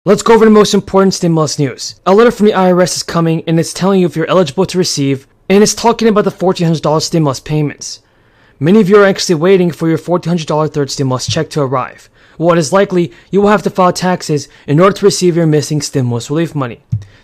Let's go over the most important stimulus news. A letter from the IRS is coming and it's telling you if you're eligible to receive, and it's talking about the $1,400 stimulus payments. Many of you are actually waiting for your $1,400 third stimulus check to arrive. Well, it is likely you will have to file taxes in order to receive your missing stimulus relief money.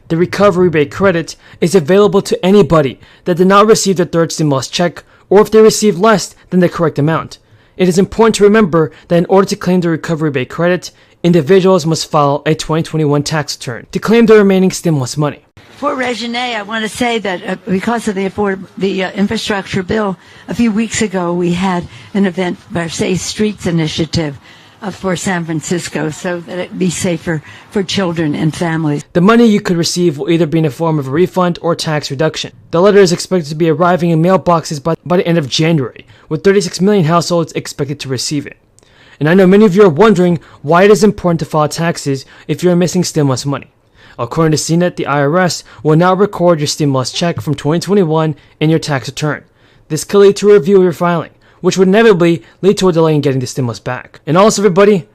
The recovery rebate credit is available to anybody that did not receive their third stimulus check or if they received less than the correct amount. It is important to remember that in order to claim the recovery rebate credit, individuals must file a 2021 tax return to claim the remaining stimulus money. For Regine, I want to say that because of the infrastructure bill, a few weeks ago we had an event, our Safe Streets initiative for San Francisco, so that it be safer for children and families. The money you could receive will either be in the form of a refund or tax reduction. The letter is expected to be arriving in mailboxes by the end of January, with 36 million households expected to receive it. And I know many of you are wondering why it is important to file taxes if you're missing stimulus money. According to CNET, the IRS will now record your stimulus check from 2021 in your tax return. This could lead to a review of your filing, which would inevitably lead to a delay in getting the stimulus back. And also, everybody,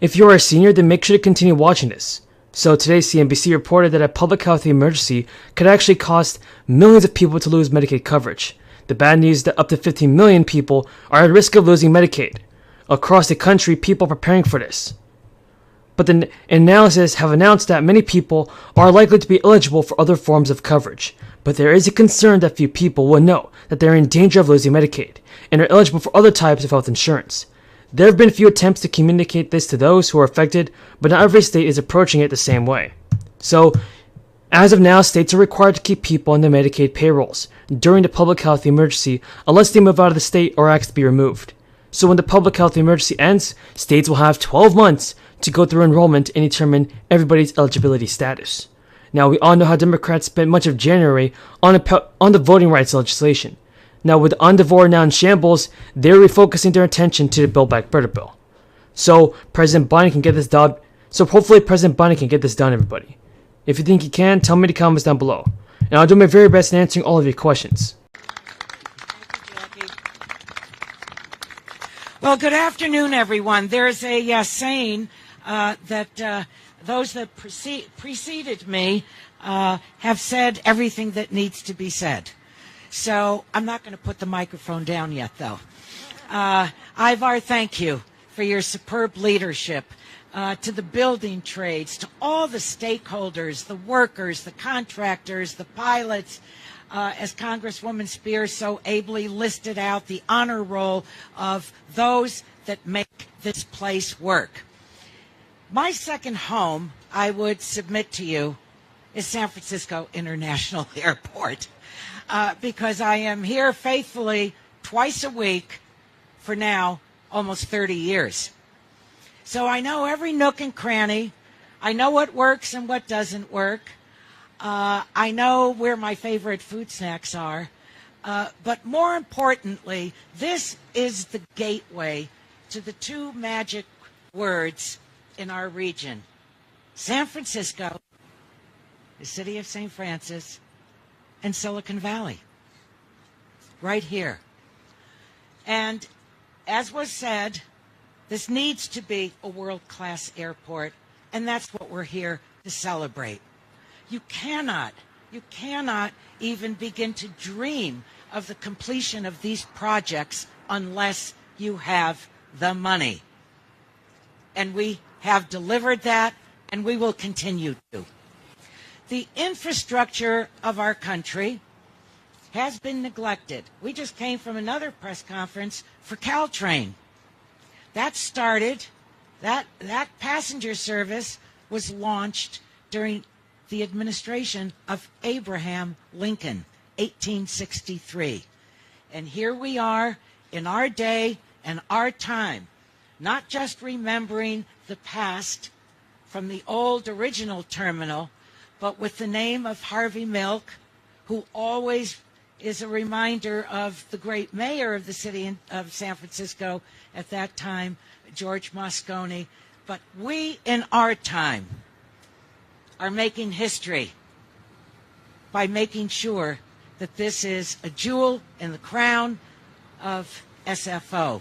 if you are a senior, then make sure to continue watching this. So today, CNBC reported that a public health emergency could actually cost millions of people to lose Medicaid coverage. The bad news is that up to 15 million people are at risk of losing Medicaid. Across the country, people are preparing for this. But the analysis have announced that many people are likely to be eligible for other forms of coverage. But there is a concern that few people will know that they are in danger of losing Medicaid and are eligible for other types of health insurance. There have been few attempts to communicate this to those who are affected, but not every state is approaching it the same way. So, as of now, states are required to keep people on the Medicaid payrolls during the public health emergency unless they move out of the state or ask to be removed. So when the public health emergency ends, states will have 12 months to go through enrollment and determine everybody's eligibility status. Now, we all know how Democrats spent much of January on the voting rights legislation. Now, with On Devore now in shambles, they're refocusing their attention to the Build Back Better bill. So President Biden can get this done. So hopefully President Biden can get this done, everybody. If you think he can, tell me in the comments down below, and I'll do my very best in answering all of your questions. Well, good afternoon, everyone. There's a saying that those that preceded me have said everything that needs to be said. So I'm not going to put the microphone down yet, though. Ivar, thank you for your superb leadership. To the building trades, to all the stakeholders, the workers, the contractors, the pilots, as Congresswoman Spears so ably listed out, the honor roll of those that make this place work. My second home, I would submit to you, is San Francisco International Airport, because I am here faithfully twice a week for now almost 30 years. So I know every nook and cranny. I know what works and what doesn't work. I know where my favorite food snacks are. But more importantly, this is the gateway to the two magic words in our region. San Francisco, the city of St. Francis, and Silicon Valley. Right here. And as was said, this needs to be a world-class airport, and that's what we're here to celebrate. You cannot even begin to dream of the completion of these projects unless you have the money. And we have delivered that, and we will continue to. The infrastructure of our country has been neglected. We just came from another press conference for Caltrain. That started, that passenger service was launched during the administration of Abraham Lincoln, 1863. And here we are in our day and our time, not just remembering the past from the old original terminal, but with the name of Harvey Milk, who always is a reminder of the great mayor of the city of San Francisco at that time, George Moscone. But we, in our time, are making history by making sure that this is a jewel in the crown of SFO.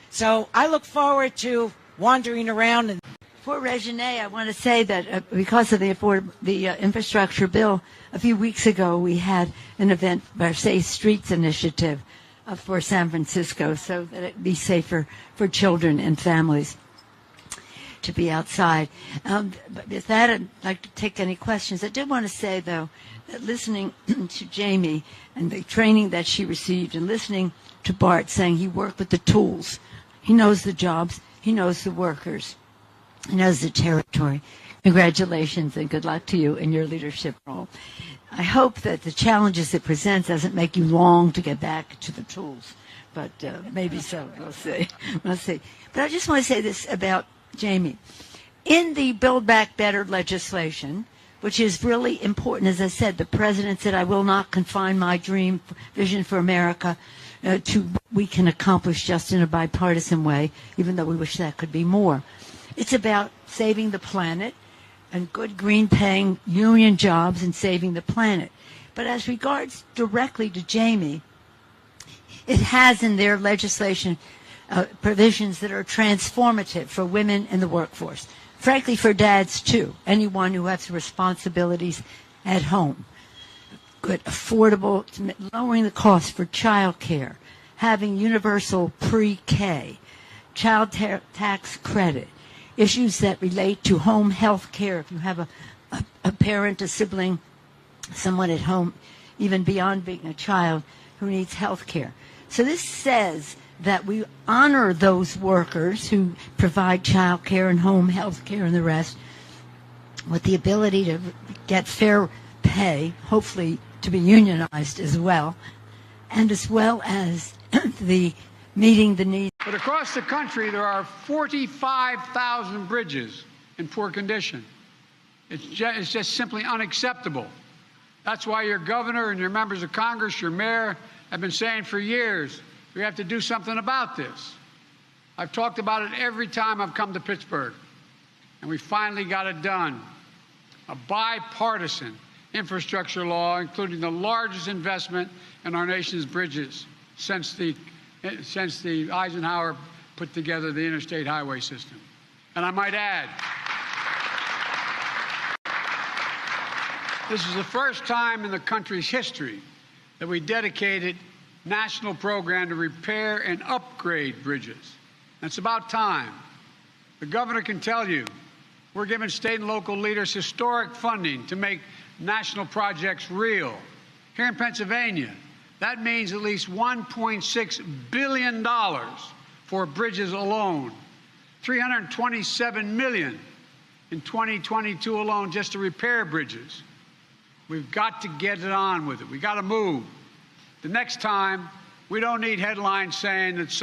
So I look forward to wandering around and For Regine, I want to say that because of the infrastructure bill, a few weeks ago we had an event, Versailles Streets Initiative, for San Francisco, so that it be safer for children and families to be outside. But with that, I'd like to take any questions. I did want to say, though, that listening to Jamie and the training that she received, and listening to Bart saying he worked with the tools, he knows the jobs, he knows the workers, he knows the territory. Congratulations and good luck to you in your leadership role. I hope that the challenges it presents doesn't make you long to get back to the tools, but maybe so. We'll see. We'll see. But I just want to say this about Jamie. In the Build Back Better legislation, which is really important, as I said, the president said, I will not confine my dream, vision for America to what we can accomplish just in a bipartisan way, even though we wish that could be more. It's about saving the planet and good green paying union jobs and saving the planet. But as regards directly to Jamie, it has in their legislation provisions that are transformative for women in the workforce. Frankly, for dads too, anyone who has responsibilities at home. Good, affordable, lowering the cost for child care, having universal pre-K, child tax credit, issues that relate to home health care. If you have a parent, a sibling, someone at home, even beyond being a child, who needs health care. So this says that we honor those workers who provide child care and home health care and the rest with the ability to get fair pay, hopefully to be unionized as well, and as well as the meeting the needs. But across the country, there are 45,000 bridges in poor condition. It's just simply unacceptable. That's why your governor and your members of Congress, your mayor, have been saying for years, we have to do something about this. I've talked about it every time I've come to Pittsburgh, and we finally got it done. A bipartisan infrastructure law, including the largest investment in our nation's bridges since the Eisenhower put together the interstate highway system. And I might add, this is the first time in the country's history that we dedicated national program to repair and upgrade bridges. It's about time. The governor can tell you we're giving state and local leaders historic funding to make national projects real. Here in Pennsylvania, that means at least $1.6 billion for bridges alone, $327 million in 2022 alone just to repair bridges. We've got to get it on with it. We've got to move. The next time, we don't need headlines saying that